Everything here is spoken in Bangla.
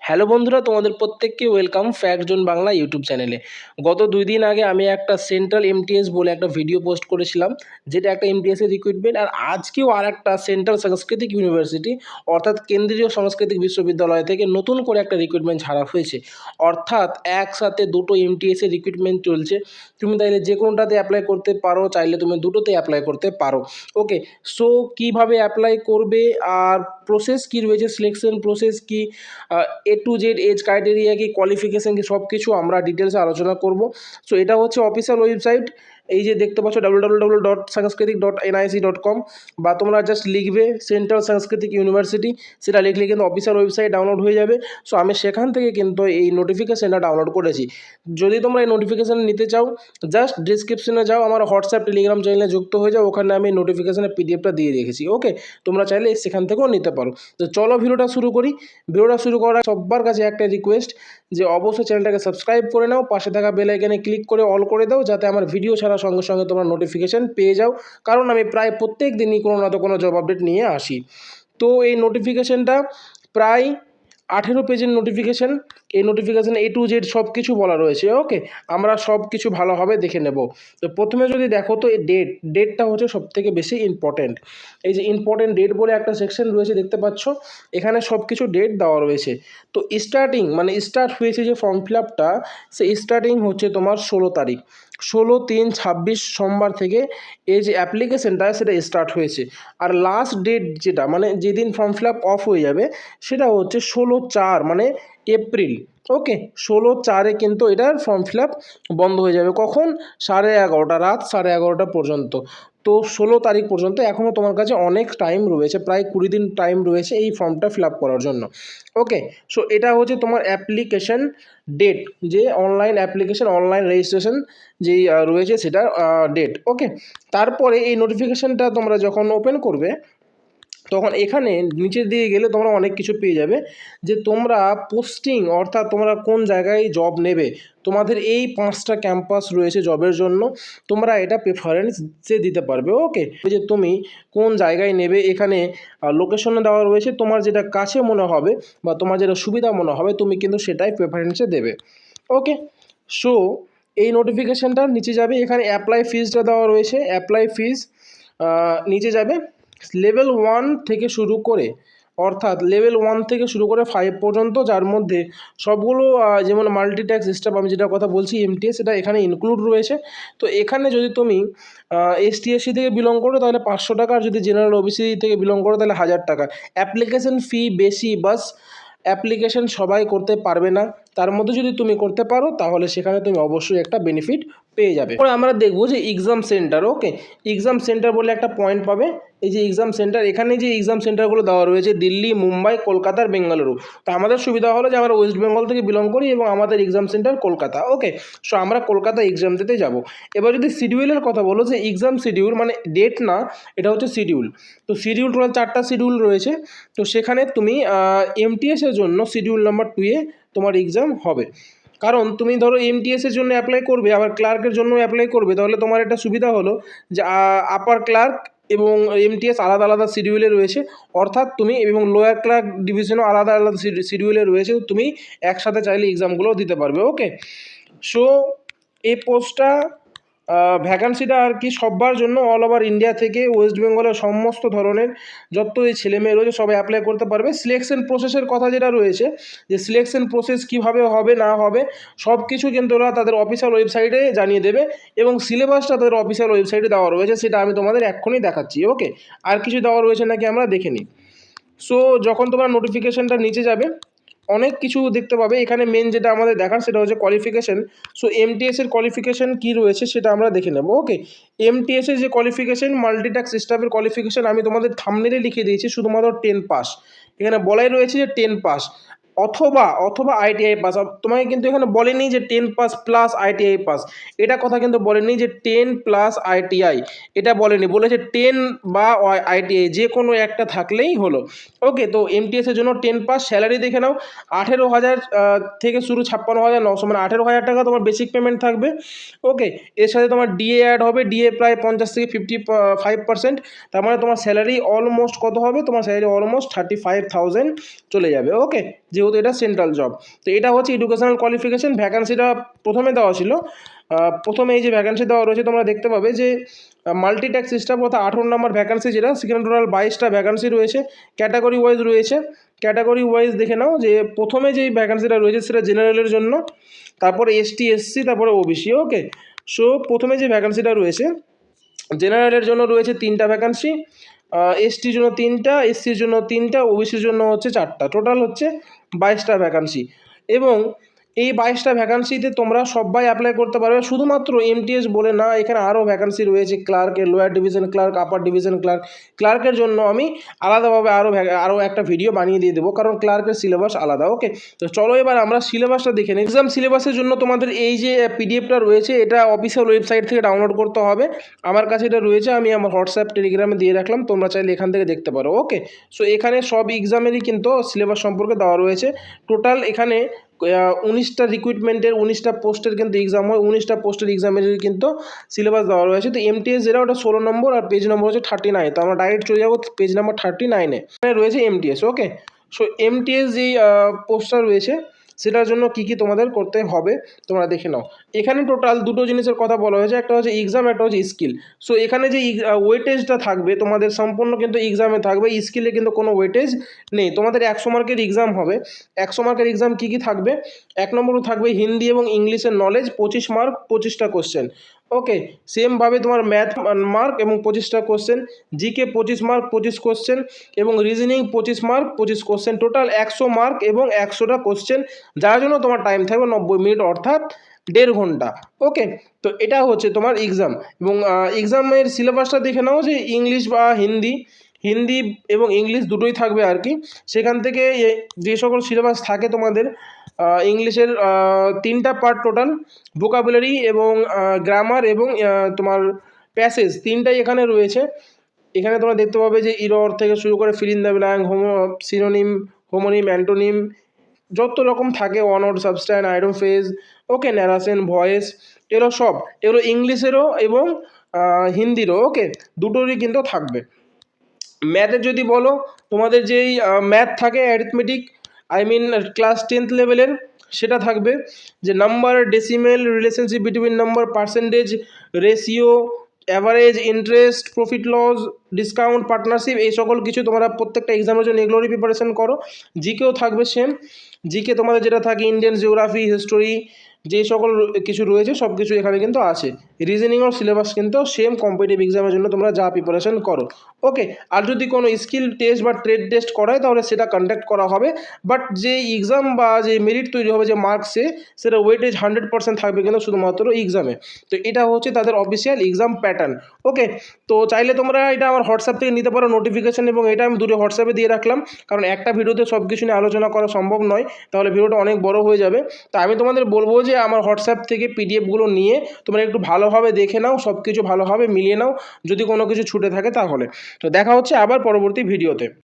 হ্যালো বন্ধুরা, তোমাদের প্রত্যেককে welcome fact zone Bangla YouTube চ্যানেলে। গত 2 দিন আগে আমি একটা সেন্ট্রাল এমটিএস বলে একটা ভিডিও পোস্ট করেছিলাম, যেটা একটা এমটিএসের রিক্রুটমেন্ট। আর আজকেও আর একটা সেন্ট্রাল সাংস্কৃতিক ইউনিভার্সিটি অর্থাৎ কেন্দ্রীয় সাংস্কৃতিক বিশ্ববিদ্যালয় থেকে নতুন করে একটা রিক্রুটমেন্ট ছাড়া হয়েছে। অর্থাৎ একসাথে দুটো এমটিএসের রিক্রুটমেন্ট চলছে। তুমি চাইলে যে কোনোটাতে অ্যাপ্লাই করতে পারো, চাইলে তুমি দুটোতে অ্যাপ্লাই করতে পারো। ওকে, সো কীভাবে অ্যাপ্লাই করবে আর প্রসেস কী রয়েছে, সিলেকশন প্রসেস কী, A to Z age criteria কি, কোয়ালিফিকেশান কি, সব কিছু আমরা ডিটেলসে আলোচনা করব। সো এটা হচ্ছে অফিসিয়াল ওয়েবসাইট, এই যে দেখতে পাচ্ছ www.sanskritik.nic.com, বা তোমরা জাস্ট লিখবে সেন্ট্রাল সাংস্কৃতিক ইউনিভার্সিটি, সেটা লিখলে কিন্তু অফিসিয়াল ওয়েবসাইট ডাউনলোড হয়ে যাবে। সো আমি সেখান থেকে কিন্তু এই নোটিফিকেশানটা ডাউনলোড করেছি। যদি তোমরা এই নোটিফিকেশান নিতে চাও, জাস্ট ডিসক্রিপশনে যাও, আমার হোয়াটসঅ্যাপ টেলিগ্রাম চ্যানেলে যুক্ত হয়ে যাও, ওখানে আমি নোটিফিকেশানের পিডিএফটা দিয়ে রেখেছি। ওকে, তোমরা চাইলে সেখান থেকেও নিতে পারো। তো চলো ভিডিওটা শুরু করি। ভিডিওটা শুরু করার সবার কাছে একটা রিকোয়েস্ট, যে অবশ্যই চ্যানেলটাকে সাবস্ক্রাইব করে নাও, পাশে থাকা বেল আইকনে ক্লিক করে অল করে দাও, যাতে আমার ভিডিও ছাড়ার সঙ্গে সঙ্গে তোমরা নোটিফিকেশান পেয়ে যাও। কারণ আমি প্রায় প্রত্যেক দিনই কোনো না তো কোনো জব আপডেট নিয়ে আসি। তো এই নোটিফিকেশানটা প্রায় 18 পেজের নোটিফিকেশান। এই নোটিফিকেশান A to Z সব কিছু বলা রয়েছে। ওকে, আমরা সব কিছু ভালোভাবে দেখে নেব। তো প্রথমে যদি দেখো, তো এই ডেটটা হচ্ছে সবথেকে বেশি ইম্পর্ট্যান্ট। এই যে ইম্পর্ট্যান্ট ডেট বলে একটা সেকশন রয়েছে, দেখতে পাচ্ছ, এখানে সব কিছু ডেট দেওয়া রয়েছে। তো স্টার্ট হয়েছে যে ফর্ম ফিল আপটা, সে স্টার্টিং হচ্ছে তোমার 16 তারিখ, 16/3/26 সোমবার থেকে এই যে অ্যাপ্লিকেশনটা সেটা স্টার্ট হয়েছে। আর লাস্ট ডেট যেটা, মানে যেদিন ফর্ম ফিল আপ অফ হয়ে যাবে, সেটা হচ্ছে 16/4 মানে এপ্রিল। ওকে, 16/4-এ কিন্তু এটার ফর্ম ফিল আপ বন্ধ হয়ে যাবে। কখন? 11:30, রাত 11:30 পর্যন্ত। তো 16 তারিখ পর্যন্ত এখনও তোমার কাছে অনেক টাইম রয়েছে, প্রায় 20 দিন টাইম রয়েছে এই ফর্মটা ফিল আপ করার জন্য। ওকে, সো এটা হচ্ছে তোমার অ্যাপ্লিকেশন ডেট, যে অনলাইন অ্যাপ্লিকেশন, অনলাইন রেজিস্ট্রেশন যেই রয়েছে সেটা ডেট। ওকে, তারপরে এই নোটিফিকেশানটা তোমরা যখন ওপেন করবে, তখন এখানে নিচের দিকে গেলে তোমরা অনেক কিছু পেয়ে যাবে, যে তোমরা পোস্টিং, অর্থাৎ তোমরা কোন জায়গায় জব নেবে। তোমাদের এই 5টা ক্যাম্পাস রয়েছে জবের জন্য, তোমরা এটা প্রেফারেন্সে দিতে পারবে। ওকে, যে তুমি কোন জায়গায় নেবে, এখানে লোকেশনে দেওয়া রয়েছে, তোমার যেটা কাছে মনে হবে বা তোমার যেটা সুবিধা মনে হবে, তুমি কিন্তু সেটাই প্রেফারেন্সে দেবে। ওকে, সো এই নোটিফিকেশানটার নিচে যাবে, এখানে অ্যাপ্লাই ফিজটা দেওয়া রয়েছে। অ্যাপ্লাই ফিজ নিচে যাবে, লেভেল 1 থেকে শুরু করে, অর্থাৎ লেভেল 1 থেকে শুরু করে 5 পর্যন্ত, যার মধ্যে সবগুলো যেমন মাল্টিট্যাক্স সিস্টেম, আমি যেটা কথা বলছি এমটিএস, সেটা এখানে ইনক্লুড রয়েছে। তো এখানে যদি তুমি ST/SC থেকে বিলং করো তাহলে 500 টাকা, আর যদি জেনারেল ওবিসি থেকে বিলং করো তাহলে 1000 টাকা। অ্যাপ্লিকেশন ফি বেশি, বাস অ্যাপ্লিকেশন সবাই করতে পারবে না। তার মধ্যে যদি তুমি করতে পারো, তাহলে সেখানে তুমি অবশ্যই একটা বেনিফিট পেয়ে যাবে। পরে আমরা দেখবো যে এক্সাম সেন্টার। ওকে, এক্সাম সেন্টার বলে একটা পয়েন্ট পাবে। এই যে এক্সাম সেন্টার, এখানে যে এক্সাম সেন্টারগুলো দেওয়া রয়েছে, দিল্লি, মুম্বাই, কলকাতা আর বেঙ্গালুরু। তো আমাদের সুবিধা হলো যে আমরা ওয়েস্ট বেঙ্গল থেকে বিলং করি এবং আমাদের এক্সাম সেন্টার কলকাতা। ওকে, সো আমরা কলকাতা এক্সাম দিতে যাব। এবার যদি শিডিউলের কথা বলো, যে এক্সাম শিডিউল মানে ডেট না, এটা হচ্ছে শিডিউল। তো শিডিউল টোটাল 4টা শিডিউল রয়েছে। তো সেখানে তুমি এমটিএসের জন্য শিডিউল নাম্বার 2-এ তোমার এক্সাম হবে। কারণ তুমি ধরো এমটিএসের জন্য অ্যাপ্লাই করবে, আবার ক্লার্কের জন্য অ্যাপ্লাই করবে, তাহলে তোমার একটা সুবিধা হলো যে আপার ক্লার্ক এবং এমটিএস আলাদা আলাদা শিডিউলে রয়েছে, অর্থাৎ তুমি, এবং লোয়ার ক্লার্ক ডিভিশনও আলাদা আলাদা শিডিউলে রয়েছে, তুমি একসাথে চাইলে এক্সামগুলো দিতে পারবে। ওকে, সো এই পোস্টটা ভ্যাকান্সিটা আর কি সবার জন্য, অল ওভার ইন্ডিয়া থেকে ওয়েস্ট বেঙ্গলের সমস্ত ধরনের যত এই ছেলেমেয়ে রয়েছে সবাই অ্যাপ্লাই করতে পারবে। সিলেকশন প্রসেসের কথা যেটা রয়েছে, যে সিলেকশন প্রসেস কীভাবে হবে না হবে, সব কিছু কিন্তু ওরা তাদের অফিসিয়াল ওয়েবসাইটে জানিয়ে দেবে, এবং সিলেবাসটা তাদের অফিসিয়াল ওয়েবসাইটে দেওয়া রয়েছে, সেটা আমি তোমাদের এক্ষুনি দেখাচ্ছি। ওকে, আর কিছু দেওয়া রয়েছে নাকি আমরা দেখে নিই। সো যখন তোমরা নোটিফিকেশানটা নিচে যাবে, অনেক কিছু দেখতে পাবে। এখানে মেন যেটা আমাদের দেখার, সেটা হচ্ছে কোয়ালিফিকেশান। সো এমটিএসের কোয়ালিফিকেশান কী রয়েছে সেটা আমরা দেখে নেব। ওকে, এমটিএসের যে কোয়ালিফিকেশান, মাল্টিট্যাক্স সিস্টেমের কোয়ালিফিকেশান, আমি তোমাদের থাম্বনেইলে লিখে দিয়েছি শুধুমাত্র 10 পাস। এখানে বলাই রয়েছে যে 10 পাস অথবা আইটিআই পাস। তোমাকে কিন্তু এখানে বলেনি যে 10 পাস প্লাস আইটিআই পাস, এটা কথা কিন্তু বলেনি যে 10 প্লাস আইটিআই, এটা বলেনি, বলেছে 10 বা আইটিআই, যে কোনো একটা থাকলেই হলো। ওকে, তো এমটিএসের জন্য 10 পাস। স্যালারি দেখে নাও, 18,000 থেকে শুরু, 56,900, মানে 18,000 টাকা তোমার বেসিক পেমেন্ট থাকবে। ওকে, এর সাথে তোমার ডিএ অ্যাড হবে, ডিএ প্রায় 50 থেকে 55%। তার মানে তোমার স্যালারি অলমোস্ট কত হবে, তোমার স্যালারি অলমোস্ট 35,000 চলে যাবে। ওকে, যে যেহেতু এটা সেন্ট্রাল জব। তো এটা হচ্ছে এডুকেশনাল কোয়ালিফিকেশন। ভ্যাকান্সিটা প্রথমে দেওয়া ছিল, প্রথমে এই যে ভ্যাকান্সি দেওয়া রয়েছে তোমরা দেখতে পাবে যে মাল্টিট্যাক্স সিস্টেম অর্থাৎ 18 নম্বর ভ্যাকান্সি, যেটা সেখানে টোটাল 22টা ভ্যাকান্সি রয়েছে, ক্যাটাগরি ওয়াইজ রয়েছে। ক্যাটাগরি ওয়াইজ দেখে নাও যে প্রথমে যেই ভ্যাকান্সিটা রয়েছে সেটা জেনারেলের জন্য, তারপরে এসটি এসসি, তারপরে ওবিসি। ওকে, সো প্রথমে যে ভ্যাকান্সিটা রয়েছে জেনারেলের জন্য রয়েছে 3টা ভ্যাকান্সি, এসটির জন্য 3টা, এসসির জন্য 3টা, ওবিসির জন্য হচ্ছে 4টা, টোটাল হচ্ছে 22টা ভ্যাকান্সি। এবং এই 22টা ভ্যাকান্সিতে তোমরা সবাই অ্যাপ্লাই করতে পারবে, শুধুমাত্র এমটিএস বলে না, এখানে আরও ভ্যাকান্সি রয়েছে ক্লার্কের, lower division clerk, upper division clerk. ক্লার্কের জন্য আমি আলাদাভাবে আরও একটা ভিডিও বানিয়ে দিয়ে দেবো, কারণ ক্লার্কের সিলেবাস আলাদা। ওকে, তো চলো এবার আমরা সিলেবাসটা দেখে নিই। এক্সাম সিলেবাসের জন্য তোমাদের এই যে পিডিএফটা রয়েছে এটা অফিসিয়াল ওয়েবসাইট থেকে ডাউনলোড করতে হবে। আমার কাছে এটা রয়েছে, আমি আমার হোয়াটসঅ্যাপ টেলিগ্রামে দিয়ে রাখলাম, তোমরা চাইলে এখান থেকে দেখতে পারো। ওকে, সো এখানে সব এক্সামেরই কিন্তু সিলেবাস সম্পর্কে দেওয়া রয়েছে। টোটাল এখানে 19টা রিক্রুটমেন্টের 19টা পোস্টের কিন্তু এক্সাম হয়, 19টা পোস্টের এক্সামের কিন্তু সিলেবাস দেওয়া রয়েছে। তো এমটিএস যেটা ওটা 16 নম্বর আর পেজ নম্বর হচ্ছে 39। তো আমরা ডাইরেক্ট চলে যাবো পেজ নাম্বার 39-এ, এখানে রয়েছে এমটিএস। ওকে, সো এমটিএস যেই পোস্টটা রয়েছে সেটার জন্য কী কী তোমাদের করতে হবে তোমরা দেখে নাও। এখানে টোটাল দুটো জিনিসের কথা বলা হয়েছে, একটা হচ্ছে এক্সাম, একটা হচ্ছে স্কিল। সো এখানে যে ওয়েটেজটা থাকবে তোমাদের সম্পূর্ণ কিন্তু এক্সামে থাকবে, স্কিলে কিন্তু কোনো ওয়েটেজ নেই। তোমাদের 100 মার্কের এক্সাম হবে। 100 মার্কের এক্সাম কী কী থাকবে? 1 নম্বরে থাকবে হিন্দি এবং ইংলিশের নলেজ, 25 মার্ক, 25টা কোশ্চেন। ওকে, সেমভাবে তোমার ম্যাথ মার্ক এবং 25টা কোশ্চেন, জিকে 25 মার্ক, 25 কোশ্চেন, এবং reasoning 25 mark, 25 question, total 100 mark এবং 100টা কোশ্চেন, যার জন্য তোমার টাইম থাকবে 90 মিনিট অর্থাৎ 1.5 ঘন্টা। ওকে, তো এটা হচ্ছে তোমার এক্সাম। এবং এক্সামের সিলেবাসটা দেখে নাও যে ইংলিশ বা হিন্দি, হিন্দি এবং ইংলিশ দুটোই থাকবে আর কি। সেখান থেকে যে সকল সিলেবাস থাকে তোমাদের, ইংলিশের 3টা পার্ট টোটাল, ভোকাবুলারি এবং গ্রামার এবং তোমার প্যাসেজ, 3টাই এখানে রয়েছে। এখানে তোমরা দেখতে পাবে যে ইরর থেকে শুরু করে fill in the blank, synonym, homonym, antonym, যত রকম থাকে, ওয়ার্ড, সাবস্ট্যান্ট, আইডম ফ্রেজ, ওকে, ন্যারেশন, ভয়েস, এগুলো সব, এগুলো ইংলিশেরও এবং হিন্দিরও। ওকে, দুটোরই কিন্তু থাকবে। ম্যাথের যদি বলো, তোমাদের যেই ম্যাথ থাকে অ্যারিথমেটিক, ক্লাস 10th লেভেলের, সেটা থাকবে। যে number, decimal, relationship between number, percentage, ratio, average, interest, profit loss, discount, partnership, এই সকল কিছু তোমরা প্রত্যেকটা এক্সামের জন্য এগুলোরই প্রিপারেশন করো। জিকেও থাকবে সেম, জিকে তোমাদের যেটা থাকে ইন্ডিয়ান জিওগ্রাফি, হিস্টোরি, যে সকল কিছু রয়েছে সব কিছু এখানে কিন্তু আছে। রিজনিংও সিলেবাস কিন্তু সেম কম্পিটিটিভ এক্সামের জন্য তোমরা যা প্রিপারেশন করো। ওকে, আর যদি কোনো স্কিল টেস্ট বা ট্রেড টেস্ট করায় তাহলে সেটা কন্ডাক্ট করা হবে, বাট যে এক্সাম বা যে মেরিট তৈরি হবে, যে মার্কসে, সেটা ওয়েটেজ 100% থাকবে কিন্তু শুধুমাত্র এক্সামে। তো এটা হচ্ছে তাদের অফিসিয়াল এক্সাম প্যাটার্ন। ওকে, তো চাইলে তোমরা এটা আমার হোয়াটসঅ্যাপ থেকে নিতে পারো নোটিফিকেশান, এবং এটা আমি দুটো হোয়াটসঅ্যাপে দিয়ে রাখলাম, কারণ একটা ভিডিওতে সব কিছু নিয়ে আলোচনা করা সম্ভব নয়, তাহলে ভিডিওটা অনেক বড় হয়ে যাবে। তো আমি তোমাদের বলবো যে আমার হোয়াটসঅ্যাপ থেকে পিডিএফগুলো নিয়ে তোমরা একটু ভালোভাবে দেখে নাও, সব কিছু ভালোভাবে মিলিয়ে নাও, যদি কোনো কিছু ছুটে থাকে তাহলে। তো দেখা হচ্ছে আবার পরবর্তী ভিডিওতে।